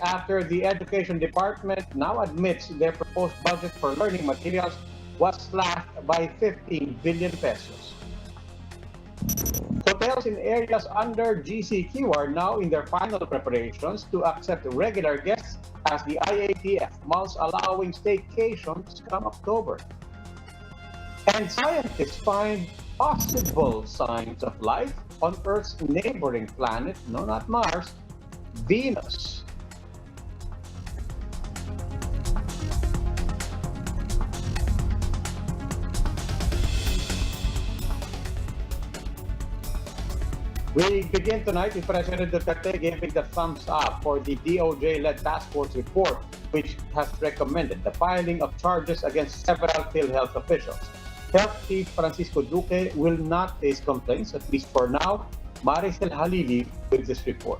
after the Education Department now admits their proposed budget for learning materials was slashed by 15 billion pesos. Hotels in areas under GCQ are now in their final preparations to accept regular guests as the IATF mulls allowing staycations come October. And scientists find possible signs of life on Earth's neighboring planet, no, not Mars, Venus. We begin tonight with President Duterte giving the thumbs up for the DOJ-led task force report, which has recommended the filing of charges against several PhilHealth officials. Health Chief Francisco Duque will not face complaints, at least for now. Maricel Halili with this report.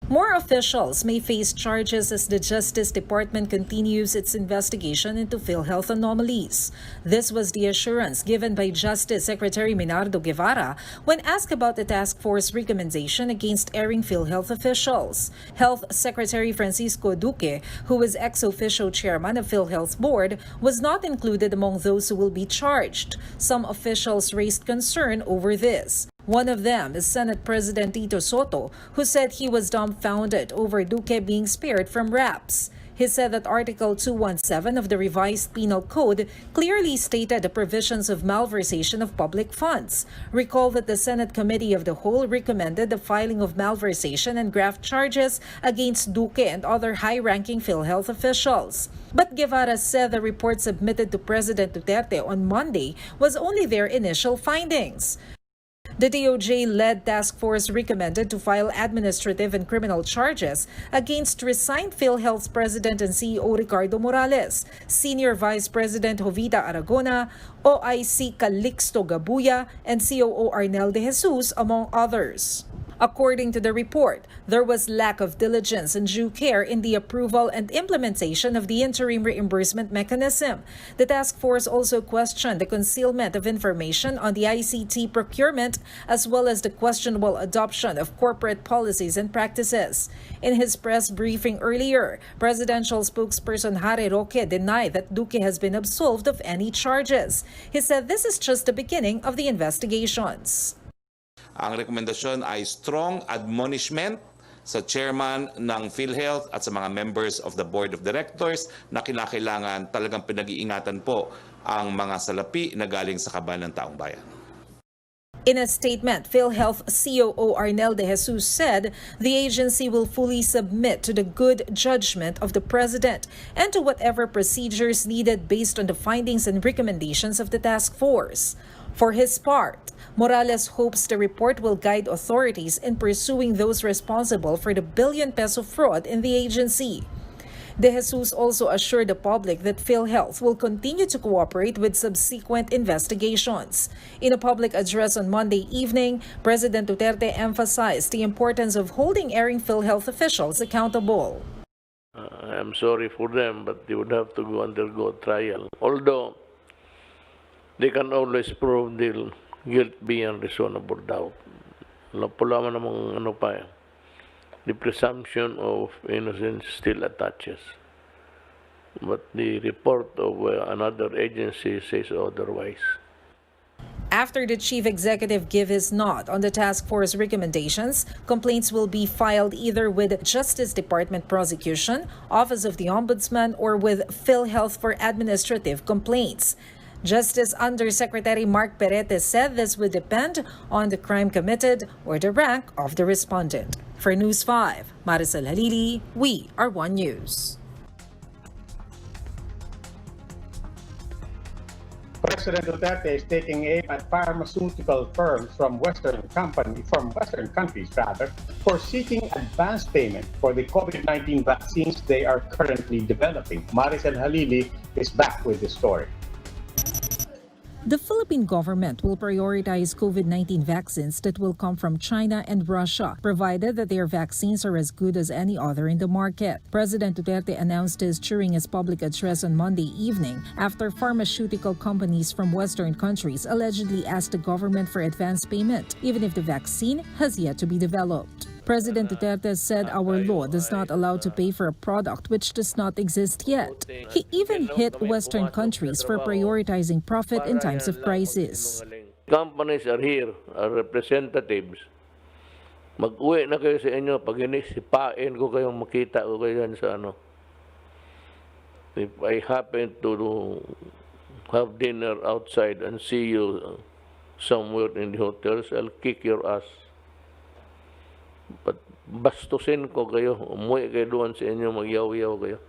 More officials may face charges as the Justice Department continues its investigation into PhilHealth anomalies. This was the assurance given by Justice Secretary Menardo Guevara when asked about the task force recommendation against erring PhilHealth officials. Health Secretary Francisco Duque, who is ex officio chairman of PhilHealth's board, was not included among those who will be charged. Some officials raised concern over this. One of them is Senate President Tito Soto, who said he was dumbfounded over Duque being spared from raps. He said that Article 217 of the revised Penal Code clearly stated the provisions of malversation of public funds. Recall that the Senate Committee of the Whole recommended the filing of malversation and graft charges against Duque and other high-ranking PhilHealth officials. But Guevara said the report submitted to President Duterte on Monday was only their initial findings. The DOJ-led task force recommended to file administrative and criminal charges against resigned PhilHealth's President and CEO Ricardo Morales, Senior Vice President Jovita Aragona, OIC Calixto Gabuya, and COO Arnel de Jesus, among others. According to the report, there was lack of diligence and due care in the approval and implementation of the interim reimbursement mechanism. The task force also questioned the concealment of information on the ICT procurement, as well as the questionable adoption of corporate policies and practices. In his press briefing earlier, presidential spokesperson Harry Roque denied that Duque has been absolved of any charges. He said this is just the beginning of the investigations. Ang rekomendasyon ay strong admonishment sa chairman ng PhilHealth at sa mga members of the board of directors na kinakailangan talagang pinag-iingatan po ang mga salapi na galing sa kaban ng taong bayan. In a statement, PhilHealth COO Arnel de Jesus said the agency will fully submit to the good judgment of the president and to whatever procedures needed based on the findings and recommendations of the task force. For his part, Morales hopes the report will guide authorities in pursuing those responsible for the billion-peso fraud in the agency. De Jesus also assured the public that PhilHealth will continue to cooperate with subsequent investigations. In a public address on Monday evening, President Duterte emphasized the importance of holding erring PhilHealth officials accountable. I'm sorry for them, but they would have to undergo trial. Although they can always prove their guilt beyond reasonable doubt. Wala namang the presumption of innocence still attaches. But the report of another agency says otherwise. After the chief executive give his nod on the task force recommendations, complaints will be filed either with Justice Department prosecution, Office of the Ombudsman, or with PhilHealth for administrative complaints. Justice Undersecretary Mark Perete said this would depend on the crime committed or the rank of the respondent. For News 5, Maricel Halili, we are One News. President Duterte is taking aim at pharmaceutical firms from Western countries for seeking advance payment for the COVID-19 vaccines they are currently developing. Maricel Halili is back with the story. The Philippine government will prioritize COVID-19 vaccines that will come from China and Russia, provided that their vaccines are as good as any other in the market. President Duterte announced this during his public address on Monday evening after pharmaceutical companies from Western countries allegedly asked the government for advance payment, even if the vaccine has yet to be developed. President Duterte said our law does not allow to pay for a product which does not exist yet. He even hit Western countries for prioritizing profit in times of crisis. Companies are here, our representatives. Mag-uwi na kayo sa inyo pag sipain ko kayong makita ko kayo yan sa ano. If I happen to have dinner outside and see you somewhere in the hotels, I'll kick your ass. But bastusin ko kayo, umuwi kayo doon sa inyo, magyaw-yaw kayo.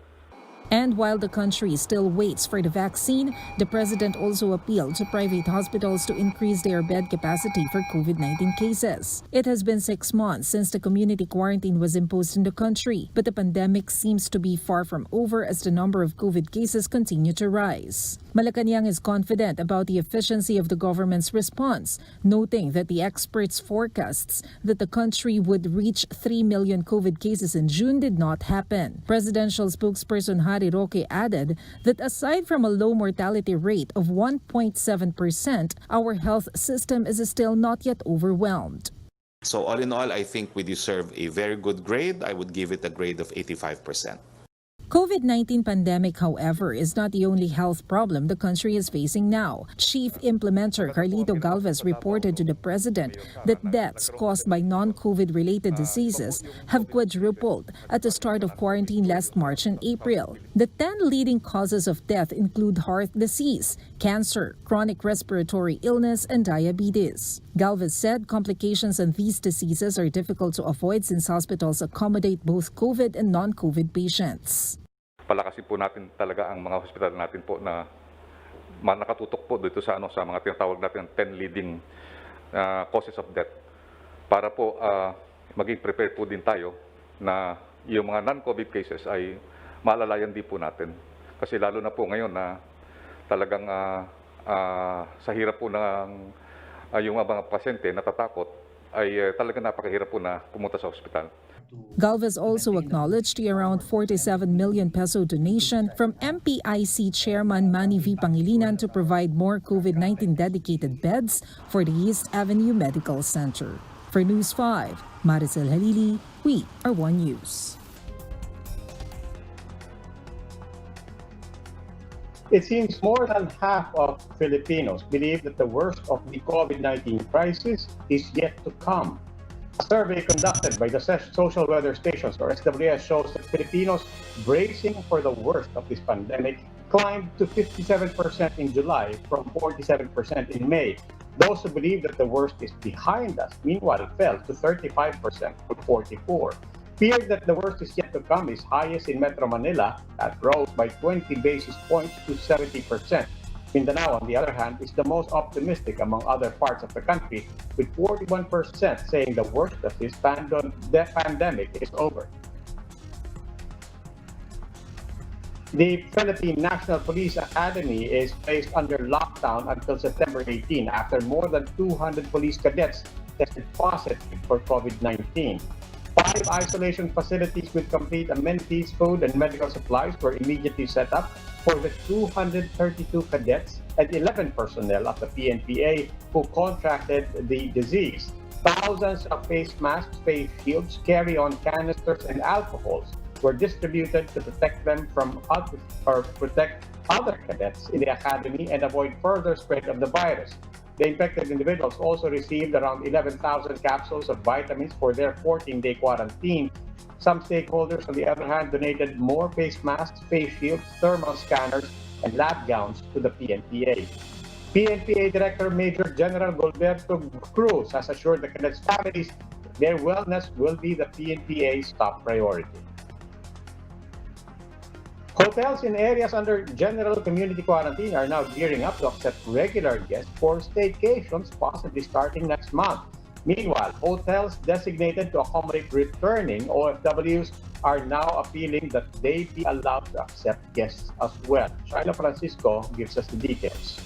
And while the country still waits for the vaccine, the president also appealed to private hospitals to increase their bed capacity for COVID-19 cases. It has been 6 months since the community quarantine was imposed in the country, but the pandemic seems to be far from over as the number of COVID cases continue to rise. Malacanang is confident about the efficiency of the government's response, noting that the experts' forecasts that the country would reach 3 million COVID cases in June did not happen. Presidential spokesperson Harry Roque added that aside from a low mortality rate of 1.7%, our health system is still not yet overwhelmed. So all in all, I think we deserve a very good grade. I would give it a grade of 85%. COVID-19 pandemic, however, is not the only health problem the country is facing now. Chief Implementer Carlito Galvez reported to the president that deaths caused by non-COVID-related diseases have quadrupled at the start of quarantine last March and April. The 10 leading causes of death include heart disease, cancer, chronic respiratory illness, and diabetes. Galvez said complications in these diseases are difficult to avoid since hospitals accommodate both COVID and non-COVID patients. Palakasin po natin talaga ang mga hospital natin po na nakatutok po dito sa sa mga tinatawag natin 10 leading causes of death para po maging prepared po din tayo na yung mga non-COVID cases ay maalalayan din po natin. Kasi lalo na po ngayon na talagang sa hirap po ng yung mga pasyente natatakot ay talagang napakahirap po na pumunta sa ospital. Galvez also acknowledged the around 47 million peso donation from MPIC Chairman Manny V. Pangilinan to provide more COVID-19 dedicated beds for the East Avenue Medical Center. For News 5, Maricel Halili, we are One News. It seems more than half of Filipinos believe that the worst of the COVID-19 crisis is yet to come. A survey conducted by the Social Weather Stations, or SWS, shows that Filipinos bracing for the worst of this pandemic climbed to 57% in July from 47% in May. Those who believe that the worst is behind us, meanwhile, fell to 35% from 44%. Fear that the worst is yet to come is highest in Metro Manila, that rose by 20 basis points to 70%. Mindanao, on the other hand, is the most optimistic among other parts of the country, with 41% saying the worst of this pandemic is over. The Philippine National Police Academy is placed under lockdown until September 18 after more than 200 police cadets tested positive for COVID-19. 5 isolation facilities with complete amenities, food, and medical supplies were immediately set up for the 232 cadets and 11 personnel of the PNPA who contracted the disease. Thousands of face masks, face shields, carry-on canisters, and alcohols were distributed to protect them from protect other cadets in the academy and avoid further spread of the virus. The infected individuals also received around 11,000 capsules of vitamins for their 14-day quarantine. Some stakeholders, on the other hand, donated more face masks, face shields, thermal scanners, and lab gowns to the PNPA. PNPA Director Major General Gilberto Cruz has assured the cadets' families that their wellness will be the PNPA's top priority. Hotels in areas under general community quarantine are now gearing up to accept regular guests for staycations, possibly starting next month. Meanwhile, hotels designated to accommodate returning OFWs are now appealing that they be allowed to accept guests as well. Shaila Francisco gives us the details.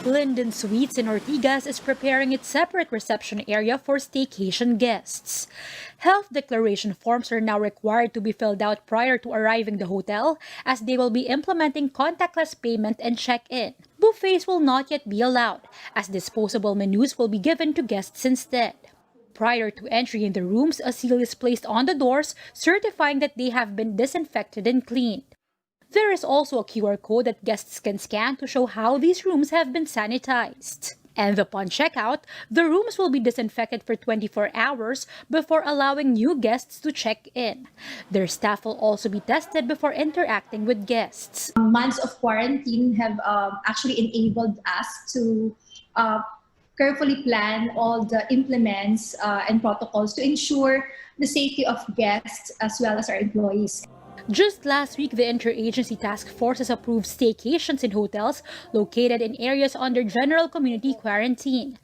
Linden Suites in Ortigas is preparing its separate reception area for staycation guests. Health declaration forms are now required to be filled out prior to arriving the hotel, as they will be implementing contactless payment and check-in. Buffets will not yet be allowed, as disposable menus will be given to guests instead. prior to entry in the rooms, a seal is placed on the doors certifying that they have been disinfected and cleaned. There is also a QR code that guests can scan to show how these rooms have been sanitized. And upon checkout, the rooms will be disinfected for 24 hours before allowing new guests to check in. Their staff will also be tested before interacting with guests. Months of quarantine have actually enabled us to carefully plan all the implements and protocols to ensure the safety of guests as well as our employees. Just last week, the Interagency Task Force has approved staycations in hotels located in areas under general community quarantine.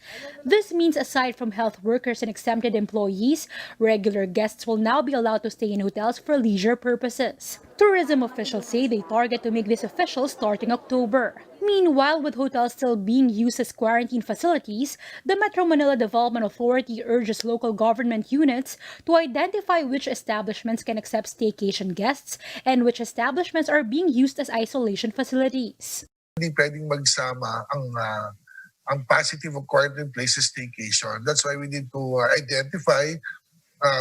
This means aside from health workers and exempted employees, regular guests will now be allowed to stay in hotels for leisure purposes. Tourism officials say they target to make this official starting October. Meanwhile, with hotels still being used as quarantine facilities, the Metro Manila Development Authority urges local government units to identify which establishments can accept staycation guests and which establishments are being used as isolation facilities. Hindi pwedeng magsama ang positive of quarantine places staycation. That's why we need to identify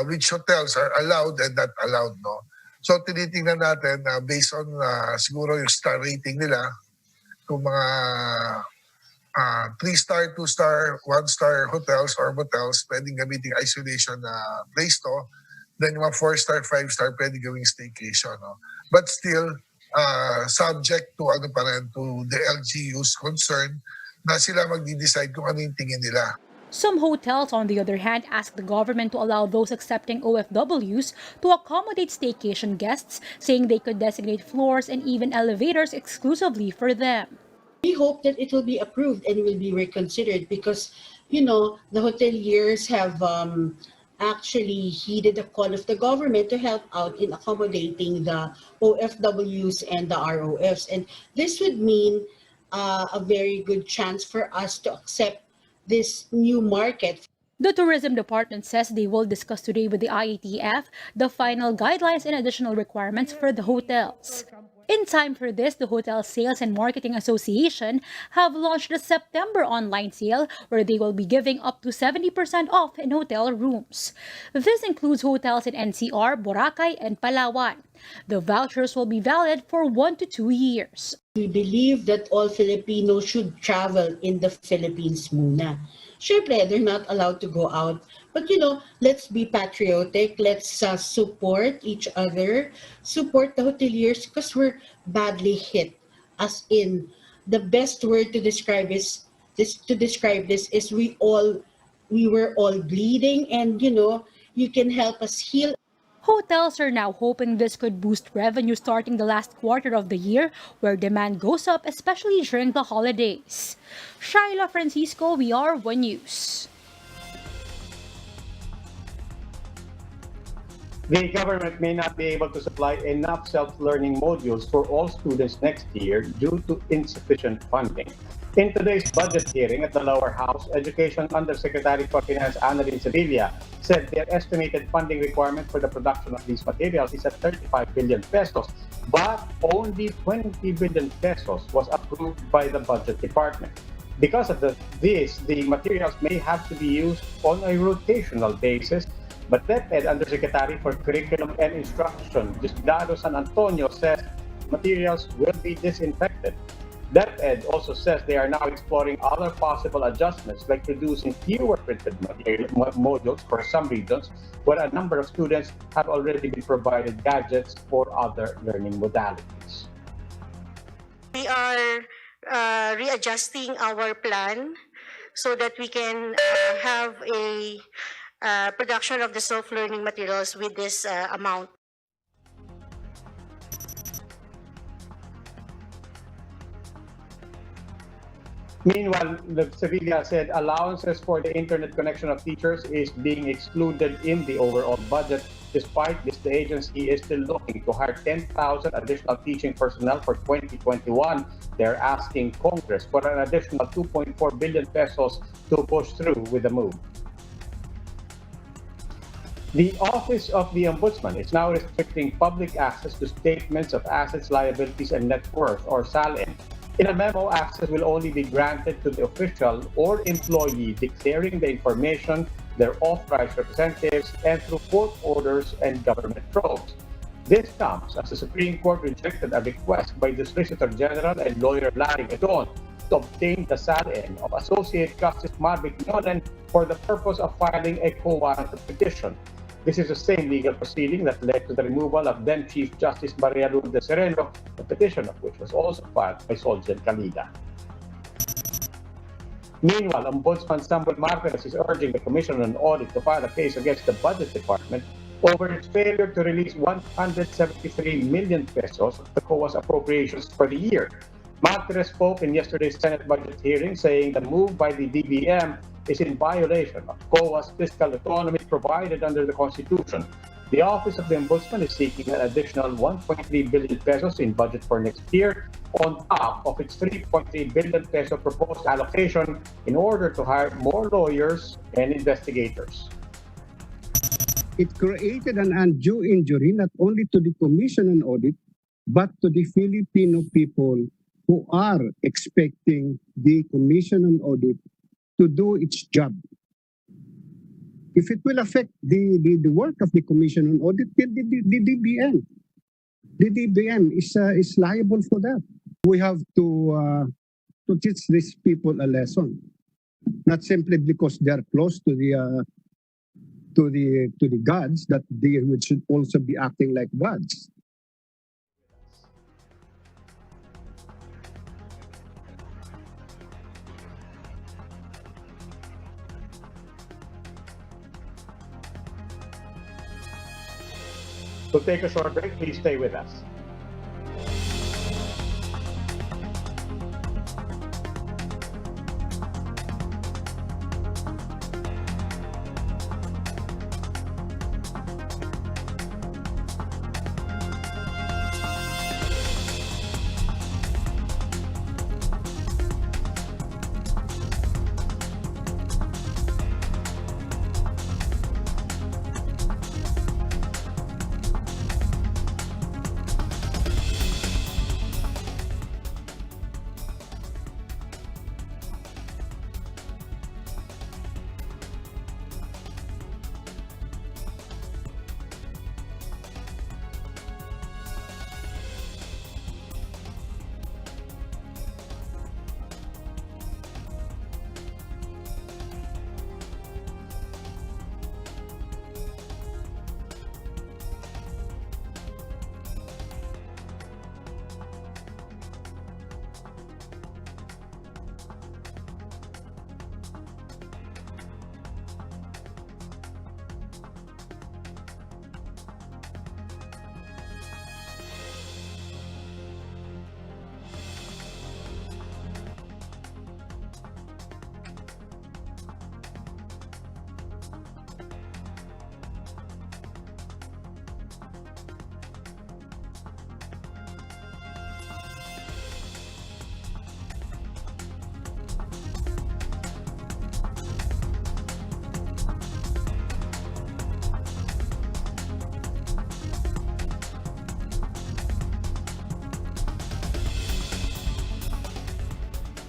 which hotels are allowed and not allowed, no? So tinitingnan natin based on siguro yung star rating nila, kung mga 3-star, 2-star, 1-star hotels or motels pwedeng gamitin isolation place to. Then yung mga 4-star, 5-star pwedeng gawing staycation, no? But still subject to to the LGU's concern na sila magdi-decide kung ano yung tingin nila. Some hotels, on the other hand, ask the government to allow those accepting OFWs to accommodate staycation guests, saying they could designate floors and even elevators exclusively for them. We hope that it will be approved and will be reconsidered because, you know, the hoteliers have actually heeded the call of the government to help out in accommodating the OFWs and the ROFs. And this would mean a very good chance for us to accept this new market. The Tourism Department says they will discuss today with the IATF the final guidelines and additional requirements for the hotels. In time for this, the Hotel Sales and Marketing Association have launched a September online sale where they will be giving up to 70% off in hotel rooms. This includes hotels in NCR, Boracay, and Palawan. The vouchers will be valid for 1 to 2 years. We believe that all Filipinos should travel in the Philippines muna. Siyempre, they're not allowed to go out. But, you know, let's be patriotic. Let's support each other, support the hoteliers because we're badly hit. As in, the best word to describe this is we were all bleeding, and, you know, you can help us heal. Hotels are now hoping this could boost revenue starting the last quarter of the year, where demand goes up, especially during the holidays. Shaila Francisco, VR1 News. The government may not be able to supply enough self-learning modules for all students next year due to insufficient funding. In today's budget hearing at the lower house, Education Undersecretary for Finance Annalyn Sevilla said their estimated funding requirement for the production of these materials is at 35 billion pesos, but only 20 billion pesos was approved by the budget department. Because of this, the materials may have to be used on a rotational basis, but DepEd Undersecretary for Curriculum and Instruction, Diosdado San Antonio, says materials will be disinfected. DepEd also says they are now exploring other possible adjustments, like producing fewer printed modules for some regions, where a number of students have already been provided gadgets or other learning modalities. We are readjusting our plan so that we can have a production of the self-learning materials with this amount. Meanwhile, Sevilla said allowances for the internet connection of teachers is being excluded in the overall budget. Despite this, the agency is still looking to hire 10,000 additional teaching personnel for 2021. They're asking Congress for an additional 2.4 billion pesos to push through with the move. The Office of the Ombudsman is now restricting public access to statements of assets, liabilities, and net worth, or SALIN. In a memo, access will only be granted to the official or employee declaring the information their authorized representatives, and through court orders and government probes. This comes as the Supreme Court rejected a request by the Solicitor General and lawyer Larry Gadon to obtain the SALN of Associate Justice Marvick Nolan for the purpose of filing a co-warranted petition. This is the same legal proceeding that led to the removal of then Chief Justice Maria Lourdes Sereno, the petition of which was also filed by Soljan Calida. Meanwhile, Ombudsman Samuel Martinez is urging the Commission on Audit to file a case against the Budget Department over its failure to release 173 million pesos of the COA's appropriations for the year. Martinez spoke in yesterday's Senate budget hearing, saying the move by the DBM is in violation of COA's fiscal autonomy provided under the Constitution. The Office of the Ombudsman is seeking an additional 1.3 billion pesos in budget for next year on top of its 3.3 billion peso proposed allocation in order to hire more lawyers and investigators. It created an undue injury not only to the Commission on Audit, but to the Filipino people who are expecting the Commission on Audit to do its job. If it will affect the work of the Commission on Audit, the DBM is liable for that. We have to teach these people a lesson, not simply because they are close to the gods, that they should also be acting like gods. We'll take a short break. Please stay with us.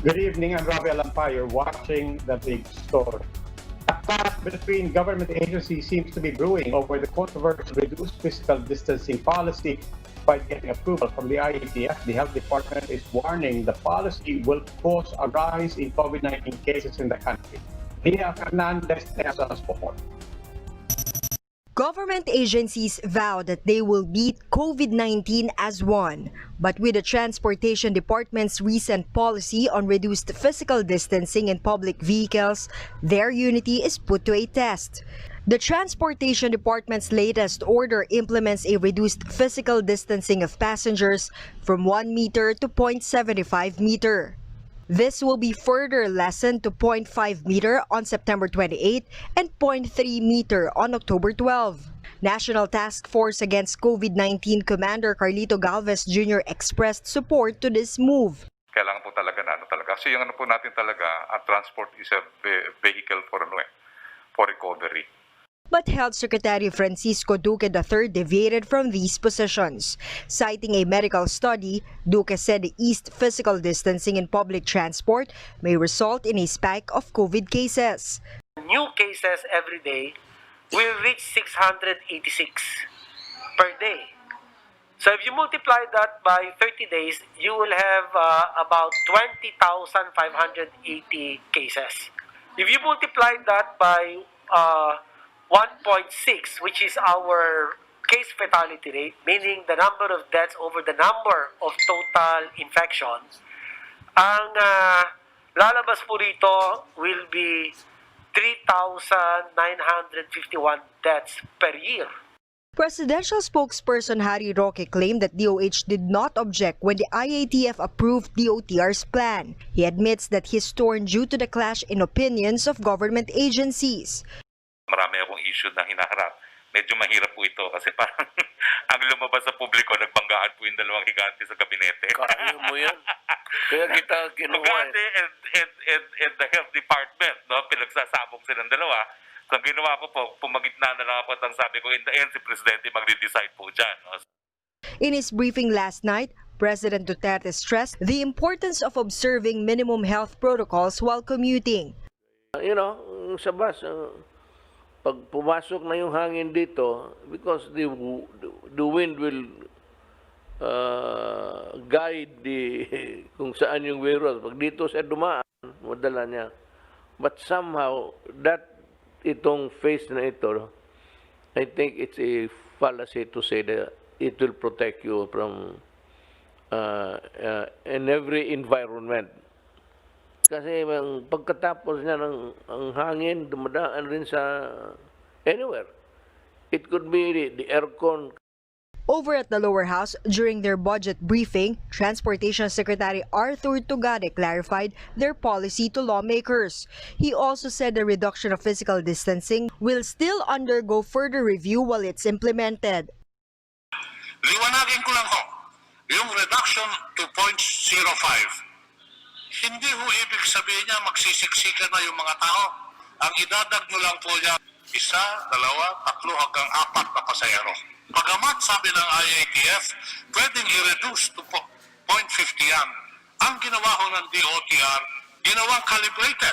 Good evening, I'm Rafael Ampay. Watching the big story. A clash between government agencies seems to be brewing over the controversial reduced physical distancing policy. By getting approval from the IATF, the health department is warning the policy will cause a rise in COVID-19 cases in the country. Lia Fernandez tells us more. Government agencies vow that they will beat COVID-19 as one, but with the Transportation Department's recent policy on reduced physical distancing in public vehicles, their unity is put to a test. The Transportation Department's latest order implements a reduced physical distancing of passengers from 1 meter to 0.75 meter. This will be further lessened to 0.5 meter on September 28 and 0.3 meter on October 12. National Task Force Against COVID-19 Commander Carlito Galvez Jr. expressed support to this move. Kailangan po talaga kasi yung po natin talaga, transport is a vehicle for recovery. But Health Secretary Francisco Duque III deviated from these positions. Citing a medical study, Duque said the eased physical distancing in public transport may result in a spike of COVID cases. New cases every day will reach 686 per day. So if you multiply that by 30 days, you will have about 20,580 cases. If you multiply that by 1.6, which is our case fatality rate, meaning the number of deaths over the number of total infections, ang lalabas po rito will be 3,951 deaths per year. Presidential spokesperson Harry Roque claimed that DOH did not object when the IATF approved DOTR's plan. He admits that he's torn due to the clash in opinions of government agencies. Marami akong issue na hinaharap. Medyo mahirap po ito kasi parang ang lumabas sa publiko, nagbanggaan po yung dalawang higante sa gabinete. Kaya mo yan. Kaya kita kinuha. Higante and the health department, no? Pinagsasabog silang dalawa. So, ang ginawa ko po, pumagitna na lang ako at ang sabi ko, in the end, si Presidente magde-decide po dyan. No? In his briefing last night, President Duterte stressed the importance of observing minimum health protocols while commuting. You know, sa bus, pag pumasok na yung hangin dito, because the wind will guide kung saan yung virus. Pag dito siya dumaan, madala niya. But somehow, itong phase na ito, I think it's a fallacy to say that it will protect you from in every environment. Kasi pagkatapos niya ang hangin, dumadaan rin sa anywhere. It could be the aircon. Over at the lower house, during their budget briefing, Transportation Secretary Arthur Tugade clarified their policy to lawmakers. He also said the reduction of physical distancing will still undergo further review while it's implemented. Liwanagin ko lang ho, yung reduction to 0.05, hindi ho ibig sabihin niya magsisiksikan na yung mga tao. Ang idadag nyo lang po niya, 1, 2, 3 hanggang 4 na pasahero. Pagamat sabi ng IATF, pwedeng i-reduce to 0.50 yan. Ang ginawa ho ng DOTR, ginawang calibrated.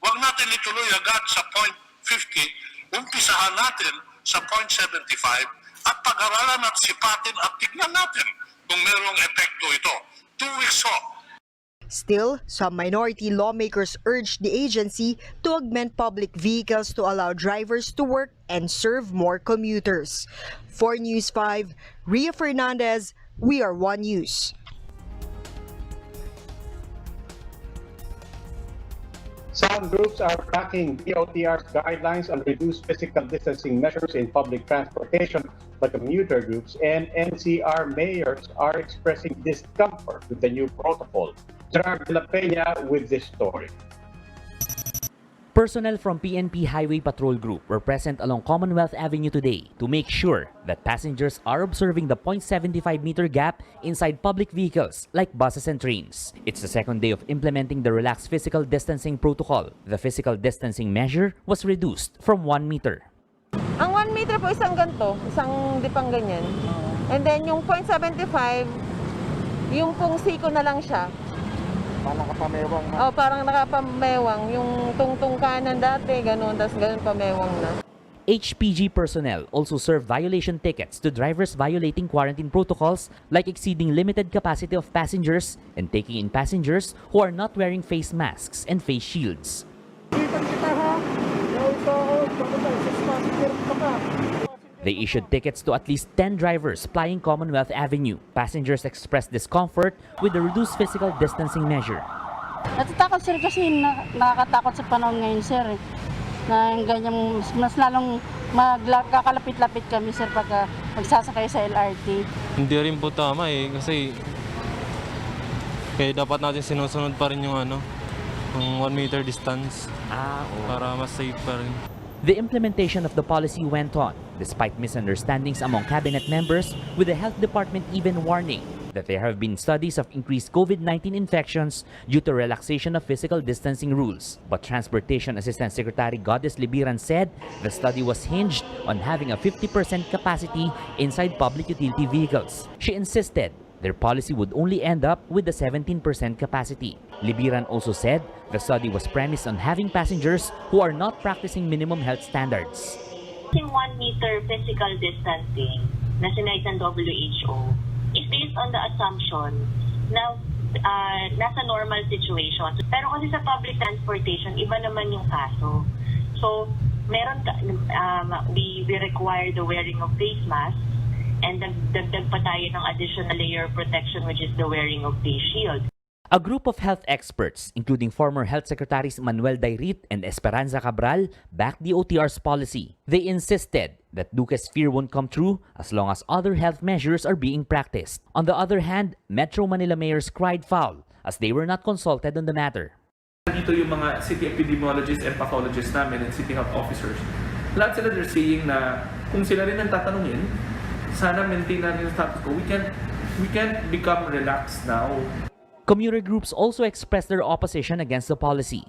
Huwag natin ituloy agad sa 0.50, umpisahan natin sa 0.75 at pag-aralan at sipatin at tignan natin kung merong epekto ito. 2 weeks ho. Still, some minority lawmakers urged the agency to augment public vehicles to allow drivers to work and serve more commuters. For News 5, Ria Fernandez, We Are One News. Some groups are backing DOTR's guidelines on reduced physical distancing measures in public transportation, but commuter groups and NCR mayors are expressing discomfort with the new protocol. Gerard de la Peña with this story. Personnel from PNP Highway Patrol Group were present along Commonwealth Avenue today to make sure that passengers are observing the 0.75-meter gap inside public vehicles like buses and trains. It's the second day of implementing the relaxed physical distancing protocol. The physical distancing measure was reduced from 1 meter. Ang 1 meter po isang ganito, isang dipang ganyan. And then yung 0.75, yung pong siko na lang siya. Parang nakapamewang na. Oh, parang nakapamewang. Yung tungtung kanan dati, ganun, tas ganun pamewang na. HPG personnel also serve violation tickets to drivers violating quarantine protocols like exceeding limited capacity of passengers and taking in passengers who are not wearing face masks and face shields. They issued tickets to at least 10 drivers plying Commonwealth Avenue. Passengers expressed discomfort with the reduced physical distancing measure. Natatakot sir kasi nakakatakot sa panahon ngayon sir. Na ganyan, mas lalong magkakalapit-lapit kami sir pag magsasakay sa LRT. Hindi rin po tama kasi dapat natin sinusunod pa rin yung 1 meter distance para mas safe pa rin. The implementation of the policy went on despite misunderstandings among cabinet members, with the health department even warning that there have been studies of increased COVID-19 infections due to relaxation of physical distancing rules. But Transportation Assistant Secretary Goddess Libiran said the study was hinged on having a 50% capacity inside public utility vehicles. She insisted their policy would only end up with the 17% capacity. Libiran also said the study was premised on having passengers who are not practicing minimum health standards. Yung 1 meter physical distancing na sinayad ng WHO is based on the assumption na nasa normal situation. Pero kasi sa public transportation, iba naman yung kaso. So, we require the wearing of face masks and dagdag pa tayo ng additional layer of protection, which is the wearing of face shield. A group of health experts, including former Health Secretaries Manuel Dairit and Esperanza Cabral, backed the OTR's policy. They insisted that Duque's fear won't come true as long as other health measures are being practiced. On the other hand, Metro Manila mayors cried foul as they were not consulted on the matter. Dito yung mga city epidemiologists and pathologists namin and city health officers. Lahat sila they're saying na kung sila rin ang tatanungin, sana maintain natin yung status quo. We can't become relaxed now. Commuter groups also expressed their opposition against the policy.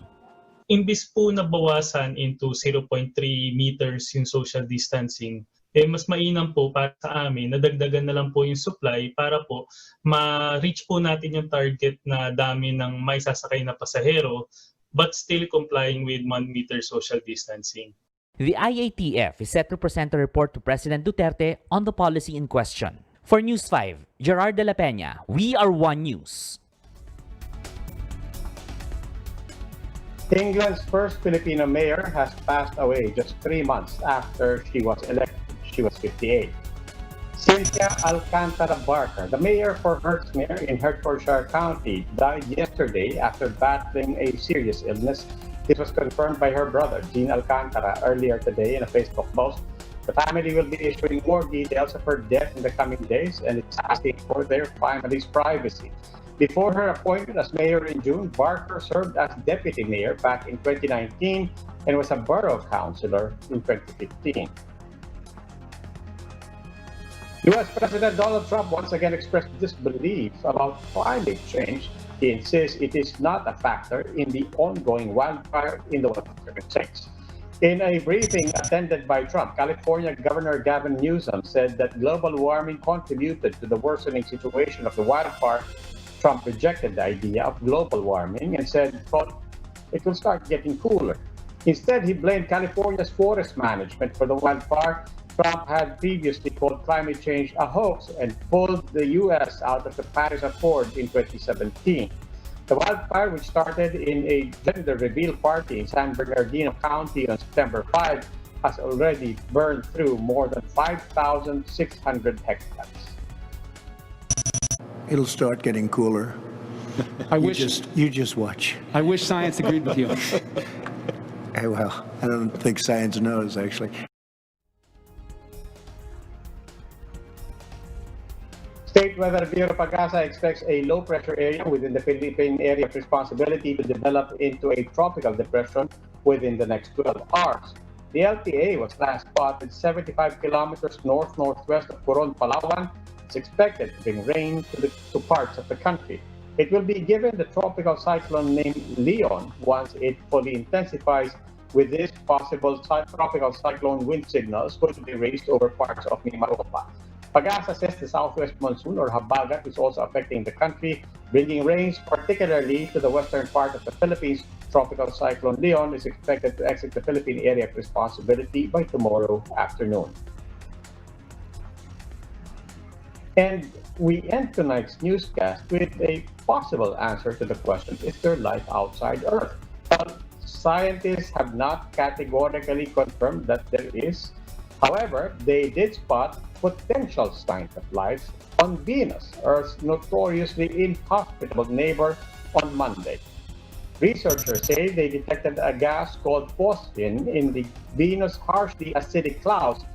Imbis po na bawasan into 0.3 meters yung social distancing, mas mainam po para sa amin na dagdagan na lang po yung supply para po ma-reach po natin yung target na dami ng may sasakay na pasahero but still complying with 1 meter social distancing. The IATF is set to present a report to President Duterte on the policy in question. For News 5, Gerard de la Peña, We Are One News. England's first Filipino mayor has passed away just 3 months after she was elected. She was 58. Cynthia Alcantara Barker, the mayor for Hertfordshire in Hertfordshire County, died yesterday after battling a serious illness. This was confirmed by her brother, Jean Alcantara, earlier today in a Facebook post. The family will be issuing more details of her death in the coming days, and it's asking for their family's privacy. Before her appointment as mayor in June, Barker served as deputy mayor back in 2019 and was a borough councillor in 2015. U.S. President Donald Trump once again expressed disbelief about climate change. He insists it is not a factor in the ongoing wildfire in the Western states. In a briefing attended by Trump, California Governor Gavin Newsom said that global warming contributed to the worsening situation of the wildfire. Trump rejected the idea of global warming and said, quote, it will start getting cooler. Instead, he blamed California's forest management for the wildfire. Trump had previously called climate change a hoax and pulled the U.S. out of the Paris Accord in 2017. The wildfire, which started in a gender reveal party in San Bernardino County on September 5, has already burned through more than 5,600 hectares. It'll start getting cooler. You just watch. I wish science agreed with you. Well, I don't think science knows, actually. State Weather Bureau Pag-asa expects a low-pressure area within the Philippine area of responsibility to develop into a tropical depression within the next 12 hours. The LTA was last spotted 75 kilometers north-northwest of Coron, Palawan. It's expected to bring rain to parts of the country. It will be given the tropical cyclone named Leon once it fully intensifies. With this, possible tropical cyclone wind signals going to be raised over parts of Mimaropa. Pag-asa says the southwest monsoon or habagat is also affecting the country, bringing rains particularly to the western part of the Philippines. Tropical cyclone Leon is expected to exit the Philippine area of responsibility by tomorrow afternoon. And we end tonight's newscast with a possible answer to the question, is there life outside Earth? Well, scientists have not categorically confirmed that there is. However, they did spot potential signs of life on Venus, Earth's notoriously inhospitable neighbor, on Monday. Researchers say they detected a gas called phosphine in the Venus' harshly acidic clouds,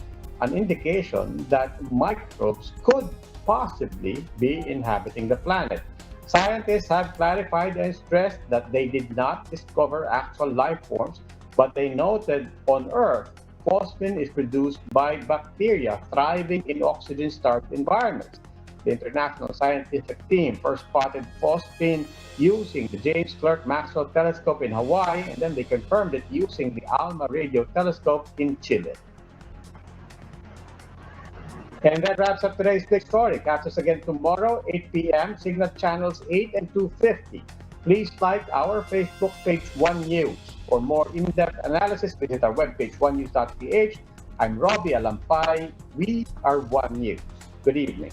an indication that microbes could possibly be inhabiting the planet. Scientists have clarified and stressed that they did not discover actual life forms, but they noted on Earth, phosphine is produced by bacteria thriving in oxygen-starved environments. The international scientific team first spotted phosphine using the James Clerk Maxwell Telescope in Hawaii, and then they confirmed it using the ALMA Radio Telescope in Chile. And that wraps up today's big story. Catch us again tomorrow, 8 p.m., Signal Channels 8 and 250. Please like our Facebook page, One News. For more in-depth analysis, visit our webpage, onenews.ph. I'm Robbie Alampay. We are One News. Good evening.